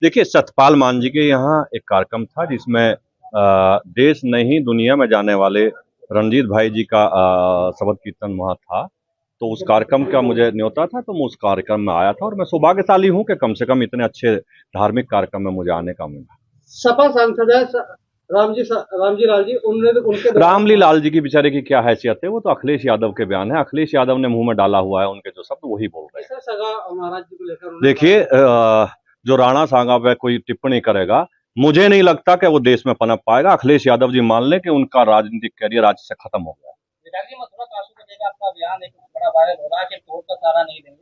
देखिए, सतपाल मान जी के यहाँ एक कार्यक्रम था जिसमें देश नहीं दुनिया में जाने वाले रणजीत भाई जी का शबद कीर्तन वहाँ था। तो उस कार्यक्रम का मुझे न्योता था, तो मैं उस कार्यक्रम में आया था और मैं सौभाग्यशाली हूँ कि कम से कम इतने अच्छे धार्मिक कार्यक्रम में मुझे आने का मिला। सपा सांसद है रामजी लाल जी, उनके रामली लाल जी की बेचारे की क्या हैसियत है, वो तो अखिलेश यादव के बयान है। अखिलेश यादव ने मुंह में डाला हुआ है, उनके जो शब्द वही बोल रहे हैं। सगा महाराज जी को लेकर देखिए, जो राणा सांगा पे कोई टिप्पणी करेगा, मुझे नहीं लगता कि वो देश में पनप पाएगा। अखिलेश यादव जी मान लें कि उनका राजनीतिक कैरियर आज से खत्म हो गया। मथुरा काशी को लेकर आपका बयान एक बड़ा वायरल हो रहा है कि कोर्ट का सहारा नहीं देंगे।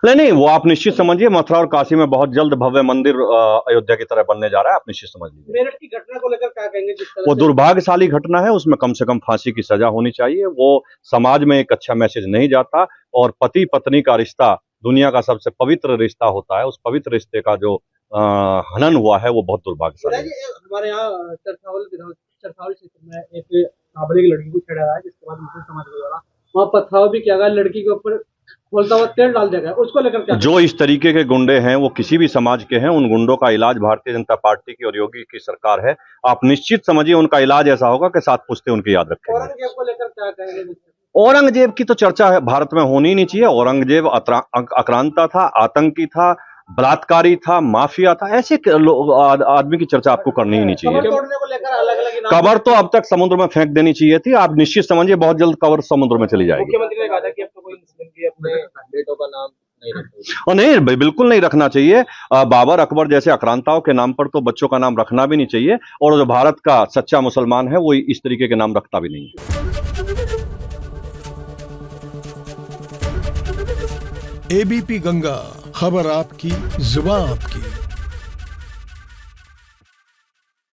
नहीं, वो आप निश्चित समझिए, मथुरा और काशी में बहुत जल्द भव्य मंदिर अयोध्या की तरह बनने जा रहा है, आप निश्चित समझ लीजिए। मेरठ की घटना को लेकर क्या कहेंगे? वो दुर्भाग्यशाली घटना है, उसमें कम से कम फांसी की सजा होनी चाहिए। वो समाज में एक अच्छा मैसेज नहीं जाता, और पति पत्नी का रिश्ता दुनिया का सबसे पवित्र रिश्ता होता है। उस पवित्र रिश्ते का जो हनन हुआ है वो बहुत दुर्भाग्यशाली है। हमारे यहाँ चरसावल क्षेत्र में एक नाबालिग लड़की को छेड़ा गया है, जिसके बाद मुस्लिम समाज के द्वारा वहाँ पथराव भी किया गया, लड़की के ऊपर खोलता हुआ तेल डाल दिया गया। उसको लेकर क्या? जो इस तरीके के गुंडे हैं वो किसी भी समाज के हैं, उन गुंडों का इलाज भारतीय जनता पार्टी की और योगी की सरकार है। आप निश्चित समझिए उनका इलाज ऐसा होगा कि 7 पुश्ते उनकी याद रखेंगे। औरंगजेब को लेकर क्या कहेंगे? औरंगजेब की तो चर्चा है भारत में होनी ही नहीं चाहिए। औरंगजेब आक्रांता था, आतंकी था, बलात्कारी था, माफिया था। ऐसे आदमी की चर्चा आपको करनी ही नहीं चाहिए। कबर तोड़ने को लेकर अलग-अलग कबर तो अब तक समुद्र में फेंक देनी चाहिए थी। आप निश्चित समझिए बहुत जल्द कबर समुद्र में चली जाएगी। मुख्यमंत्री ने कहा था कि अब तो कोई मुस्लिम की अपने बेटों का नाम नहीं रखेगा। और नहीं, बिल्कुल नहीं रखना चाहिए। बाबर अकबर जैसे आक्रांताओं के नाम पर तो बच्चों का नाम रखना भी नहीं चाहिए, और जो भारत का सच्चा मुसलमान है वो इस तरीके के नाम रखता भी नहीं है। एबीपी गंगा, खबर आपकी, जुबान आपकी।